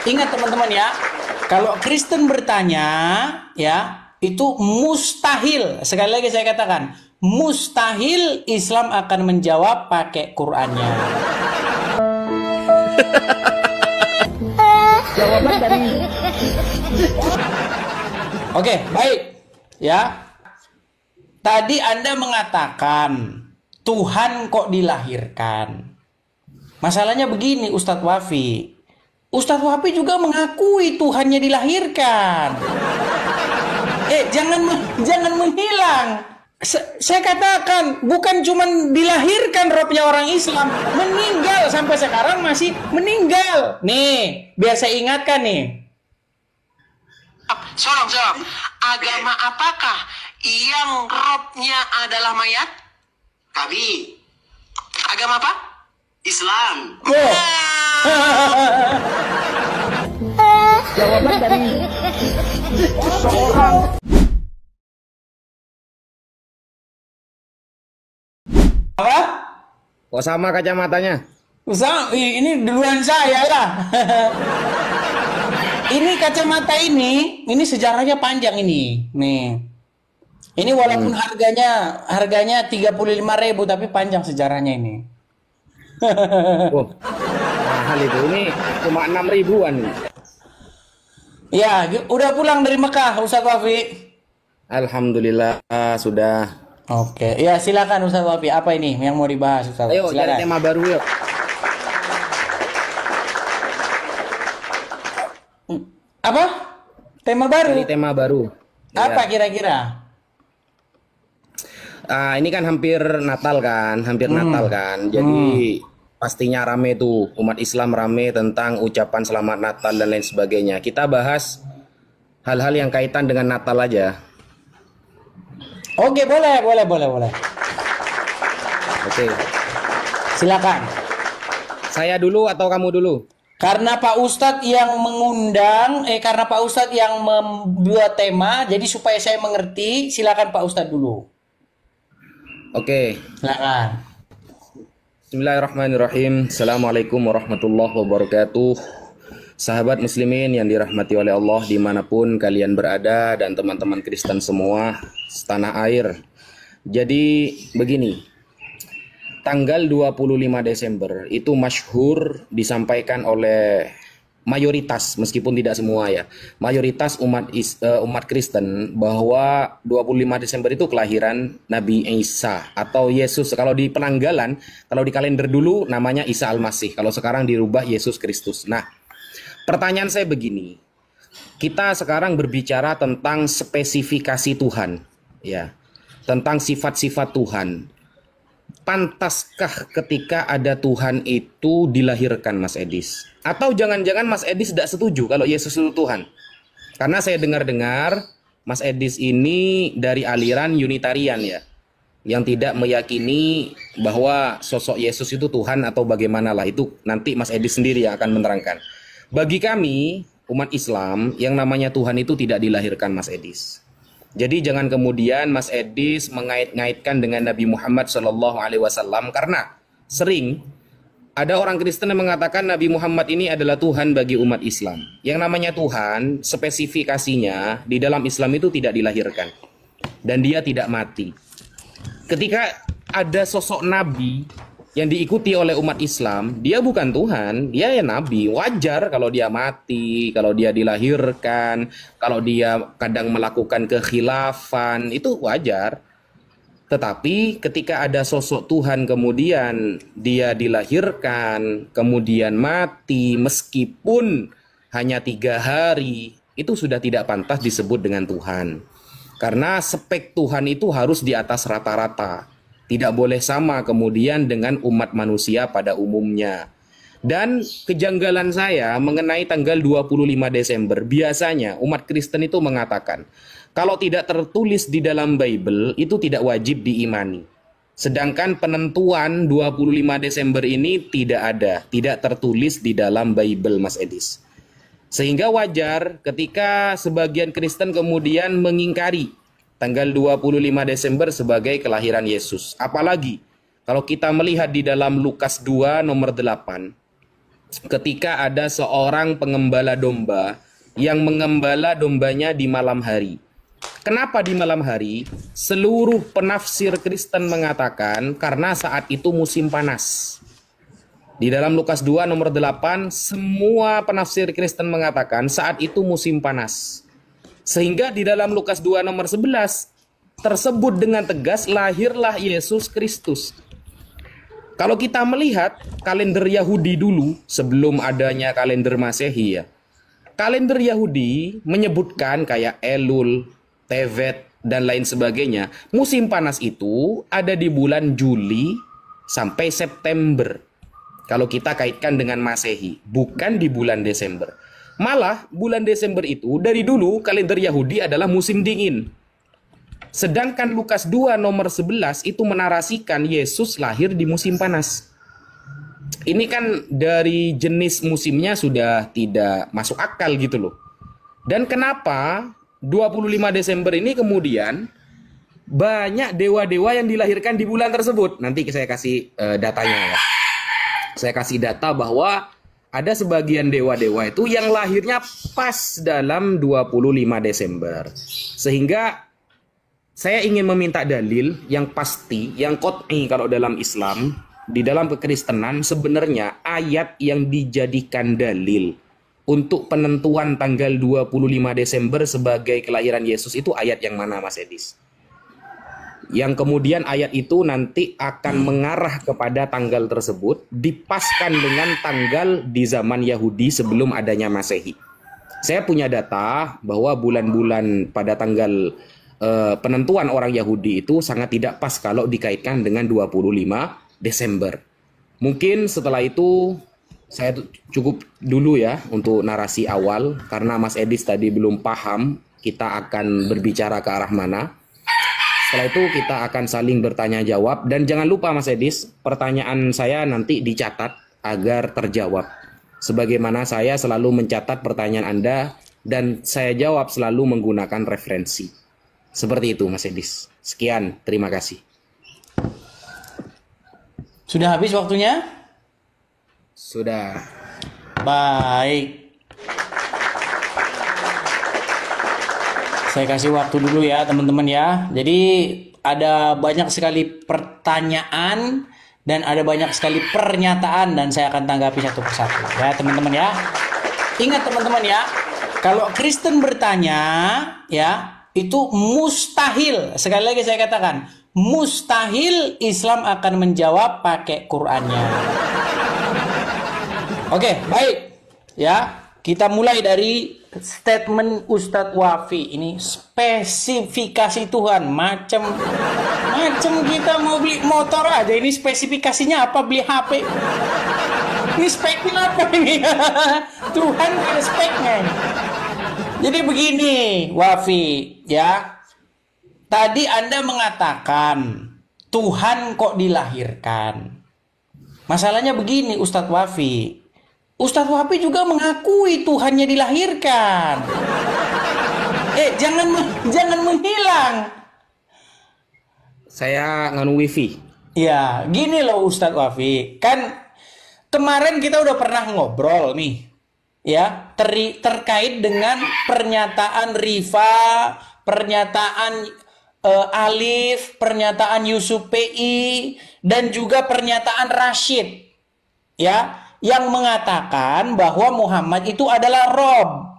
Ingat teman-teman ya, kalau Kristen bertanya, ya, itu mustahil. Sekali lagi saya katakan, mustahil Islam akan menjawab pakai Qur'annya. Jawaban dari Oke, baik. Ya. Tadi Anda mengatakan Tuhan kok dilahirkan. Masalahnya begini, Ustadz Wafi. Ustadz Wafi juga mengakui Tuhannya dilahirkan. Jangan menghilang. Saya katakan bukan cuma dilahirkan robnya orang Islam, meninggal sampai sekarang masih meninggal. Nih, biar saya ingatkan nih. Sorong. Agama apakah yang robnya adalah mayat? Kami Agama apa? Islam. Oh. Jawaban dari seorang. Apa? Kok sama kacamatanya? Ini duluan saya lah. Ini kacamata ini sejarahnya panjang ini. Nih. Ini walaupun harganya 35.000 tapi panjang sejarahnya ini. Oh, mahal itu. Ini cuma 6 ribuan. Ya, udah pulang dari Mekah, Ustadz Wafi. Alhamdulillah sudah. Oke, ya silakan Ustadz Wafi. Apa ini yang mau dibahas, Ustadz? Ayo cari tema baru yuk. Apa? Tema baru? Cari tema baru. Apa Ya. kira-kira? Ini kan hampir Natal kan, Natal kan. Jadi pastinya rame tuh, umat Islam rame tentang ucapan selamat Natal dan lain sebagainya. Kita bahas hal-hal yang kaitan dengan Natal aja. Oke, boleh. Oke. Silakan. Saya dulu atau kamu dulu? Karena Pak Ustadz yang mengundang, karena Pak Ustadz yang membuat tema, jadi supaya saya mengerti, silakan Pak Ustadz dulu. Oke. Silakan. Bismillahirrahmanirrahim. Assalamualaikum warahmatullahi wabarakatuh. Sahabat muslimin yang dirahmati oleh Allah dimanapun kalian berada dan teman-teman Kristen semua setanah air. Jadi begini, tanggal 25 Desember itu masyhur disampaikan oleh mayoritas, meskipun tidak semua ya, mayoritas umat Kristen bahwa 25 Desember itu kelahiran Nabi Isa atau Yesus. Kalau di penanggalan, kalau di kalender dulu namanya Isa Al-Masih, kalau sekarang dirubah Yesus Kristus. Nah, pertanyaan saya begini, kita sekarang berbicara tentang spesifikasi Tuhan, ya, tentang sifat-sifat Tuhan. Pantaskah ketika ada Tuhan itu dilahirkan, Mas Edis? Atau jangan-jangan Mas Edis tidak setuju kalau Yesus itu Tuhan? Karena saya dengar-dengar Mas Edis ini dari aliran Unitarian ya, yang tidak meyakini bahwa sosok Yesus itu Tuhan atau bagaimana lah, itu nanti Mas Edis sendiri yang akan menerangkan. Bagi kami, umat Islam, yang namanya Tuhan itu tidak dilahirkan, Mas Edis. Jadi jangan kemudian Mas Edis mengait-ngaitkan dengan Nabi Muhammad SAW, karena sering ada orang Kristen yang mengatakan Nabi Muhammad ini adalah Tuhan bagi umat Islam. Yang namanya Tuhan, spesifikasinya di dalam Islam itu tidak dilahirkan dan dia tidak mati. Ketika ada sosok Nabi yang diikuti oleh umat Islam, dia bukan Tuhan, dia ya Nabi. Wajar kalau dia mati, kalau dia dilahirkan, kalau dia kadang melakukan kekhilafan, itu wajar. Tetapi ketika ada sosok Tuhan kemudian dia dilahirkan, kemudian mati, meskipun hanya 3 hari, itu sudah tidak pantas disebut dengan Tuhan. Karena spek Tuhan itu harus di atas rata-rata. Tidak boleh sama kemudian dengan umat manusia pada umumnya. Dan kejanggalan saya mengenai tanggal 25 Desember, biasanya umat Kristen itu mengatakan, kalau tidak tertulis di dalam Bible, itu tidak wajib diimani. Sedangkan penentuan 25 Desember ini tidak ada, tidak tertulis di dalam Bible, Mas Edis. Sehingga wajar ketika sebagian Kristen kemudian mengingkari tanggal 25 Desember sebagai kelahiran Yesus. Apalagi kalau kita melihat di dalam Lukas 2 nomor 8, ketika ada seorang pengembala domba yang mengembala dombanya di malam hari. Kenapa di malam hari? Seluruh penafsir Kristen mengatakan karena saat itu musim panas. Di dalam Lukas 2 nomor 8, semua penafsir Kristen mengatakan saat itu musim panas. Sehingga di dalam Lukas 2 nomor 11 tersebut dengan tegas lahirlah Yesus Kristus. Kalau kita melihat kalender Yahudi dulu sebelum adanya kalender Masehi ya. Kalender Yahudi menyebutkan kayak Elul, Tevet, dan lain sebagainya. Musim panas itu ada di bulan Juli sampai September. Kalau kita kaitkan dengan Masehi, bukan di bulan Desember. Malah bulan Desember itu dari dulu kalender Yahudi adalah musim dingin. Sedangkan Lukas 2 nomor 11 itu menarasikan Yesus lahir di musim panas. Ini kan dari jenis musimnya sudah tidak masuk akal gitu loh. Dan kenapa 25 Desember ini kemudian banyak dewa-dewa yang dilahirkan di bulan tersebut? Nanti saya kasih datanya ya. Saya kasih data bahwa ada sebagian dewa-dewa itu yang lahirnya pas dalam 25 Desember. Sehingga saya ingin meminta dalil yang pasti, yang qot'i kalau dalam Islam, di dalam kekristenan sebenarnya ayat yang dijadikan dalil untuk penentuan tanggal 25 Desember sebagai kelahiran Yesus itu ayat yang mana, Mas Edis? Yang kemudian ayat itu nanti akan mengarah kepada tanggal tersebut dipaskan dengan tanggal di zaman Yahudi sebelum adanya Masehi. Saya punya data bahwa bulan-bulan pada tanggal penentuan orang Yahudi itu sangat tidak pas kalau dikaitkan dengan 25 Desember. Mungkin setelah itu saya cukup dulu ya untuk narasi awal karena Mas Edis tadi belum paham kita akan berbicara ke arah mana. Setelah itu kita akan saling bertanya jawab dan jangan lupa Mas Edis, pertanyaan saya nanti dicatat agar terjawab. Sebagaimana saya selalu mencatat pertanyaan Anda dan saya jawab selalu menggunakan referensi. Seperti itu Mas Edis. Sekian, terima kasih. Sudah habis waktunya? Sudah. Baik. Saya kasih waktu dulu ya teman-teman ya. Jadi ada banyak sekali pertanyaan dan ada banyak sekali pernyataan dan saya akan tanggapi satu persatu ya teman-teman ya. Ingat teman-teman ya, kalau Kristen bertanya ya itu mustahil. Sekali lagi saya katakan, mustahil Islam akan menjawab pakai Qur'annya. Oke, baik ya. Kita mulai dari statement Ustadz Wafi. Ini spesifikasi Tuhan. Macam kita mau beli motor aja. Ini spesifikasinya apa? Beli HP. Ini speknya apa ini? Tuhan ada speknya. Jadi begini, Wafi, ya. Tadi Anda mengatakan Tuhan kok dilahirkan. Masalahnya begini, Ustadz Wafi. Ustadz Wafi juga mengakui Tuhannya dilahirkan. Jangan menghilang. Saya nganu wifi. Ya, gini loh Ustadz Wafi. Kan kemarin kita udah pernah ngobrol nih. Ya, terkait dengan pernyataan Rifa, pernyataan Alif, pernyataan Yusuf PI, dan juga pernyataan Rashid. Ya, yang mengatakan bahwa Muhammad itu adalah Rob.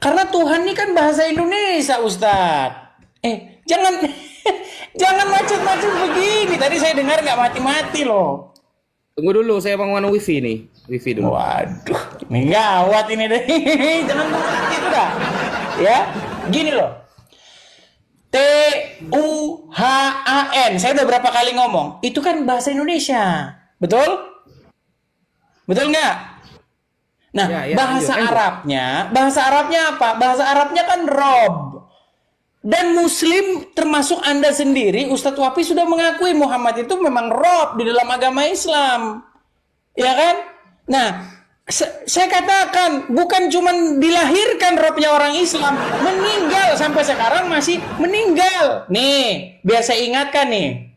Karena Tuhan ini kan bahasa Indonesia, Ustadz. Jangan macet-macet begini. Tadi saya dengar nggak mati-mati loh. Tunggu dulu, saya mau nganu wifi nih. Wifi dulu. Waduh, ini gawat ini deh. Jangan mati itu dah. Ya, gini loh. Tuhan. Saya udah berapa kali ngomong. Itu kan bahasa Indonesia. Betul? Betul nggak? Nah, ya, bahasa lanjut. Bahasa Arabnya apa? Bahasa Arabnya kan Rob. Dan Muslim termasuk Anda sendiri, Ustadz Wafi sudah mengakui Muhammad itu memang Rob di dalam agama Islam. Ya kan? Nah, saya katakan bukan cuma dilahirkan Robnya orang Islam, meninggal sampai sekarang masih meninggal. Nih, biar saya ingatkan nih.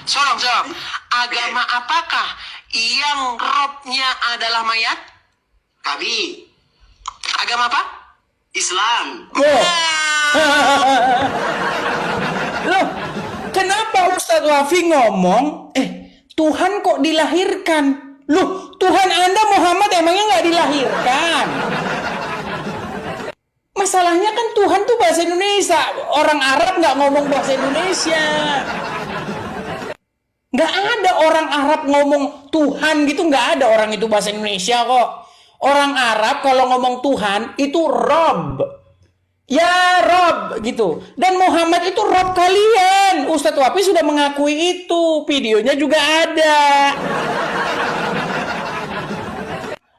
Jawab. Agama apakah yang robnya adalah mayat? Kami Agama apa? Islam. Loh. Loh, kenapa Ustadz Wafi ngomong, Tuhan kok dilahirkan? Loh, Tuhan Anda Muhammad emangnya nggak dilahirkan? Masalahnya kan Tuhan tuh bahasa Indonesia. Orang Arab nggak ngomong bahasa Indonesia. Nggak ada orang Arab ngomong Tuhan gitu, nggak ada orang itu bahasa Indonesia kok. Orang Arab kalau ngomong Tuhan itu Rob. Ya Rob gitu. Dan Muhammad itu Rob kalian. Ustadz Wafi sudah mengakui itu. Videonya juga ada.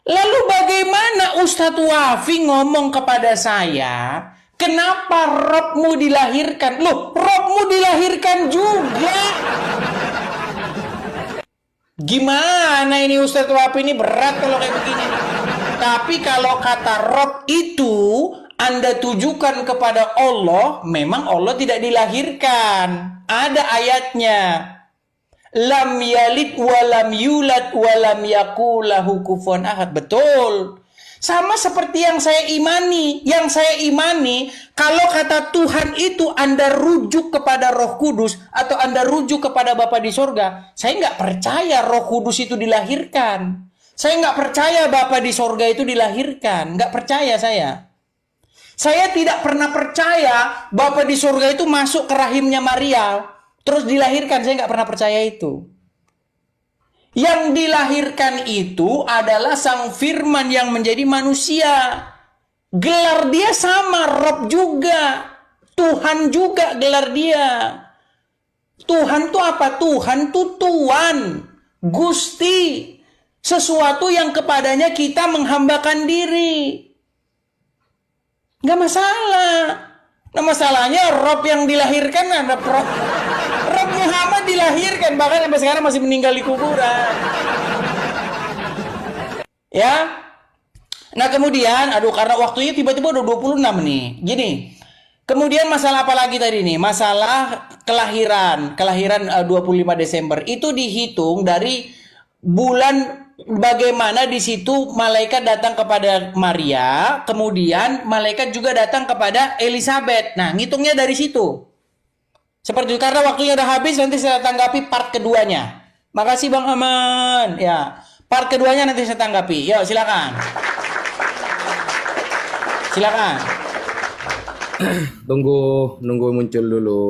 Lalu bagaimana Ustadz Wafi ngomong kepada saya, kenapa Robmu dilahirkan? Loh, Robmu dilahirkan juga. Gimana ini Ustadz Wafi, ini berat kalau kayak begini. Tapi kalau kata Rob itu Anda tujukan kepada Allah, memang Allah tidak dilahirkan. Ada ayatnya. Lam yalid walam yulad walam yakulahu kufuwan ahad. Betul. Sama seperti yang saya imani. Yang saya imani, kalau kata Tuhan itu Anda rujuk kepada Roh Kudus atau Anda rujuk kepada Bapa di sorga, saya nggak percaya Roh Kudus itu dilahirkan. Saya nggak percaya Bapa di sorga itu dilahirkan. Nggak percaya saya. Saya tidak pernah percaya Bapa di sorga itu masuk ke rahimnya Maria terus dilahirkan. Saya nggak pernah percaya itu. Yang dilahirkan itu adalah Sang Firman yang menjadi manusia. Gelar dia sama, Rob juga. Tuhan juga gelar dia. Tuhan itu apa? Tuhan itu Tuan, Gusti. Sesuatu yang kepadanya kita menghambakan diri. Nggak masalah. Nah masalahnya Rob yang dilahirkan ada Rob Muhammad dilahirkan, bahkan sampai sekarang masih meninggal di kuburan. Ya. Nah kemudian, karena waktunya tiba-tiba udah 26 nih. Gini. Kemudian masalah apa lagi tadi nih? Masalah kelahiran 25 Desember itu dihitung dari bulan. Bagaimana di situ malaikat datang kepada Maria, kemudian malaikat juga datang kepada Elizabeth. Nah, ngitungnya dari situ. Seperti itu, karena waktunya udah habis, nanti saya tanggapi part keduanya. Makasih Bang Aman. Ya, part keduanya nanti saya tanggapi. Yuk, silakan. Silakan. Tunggu muncul dulu.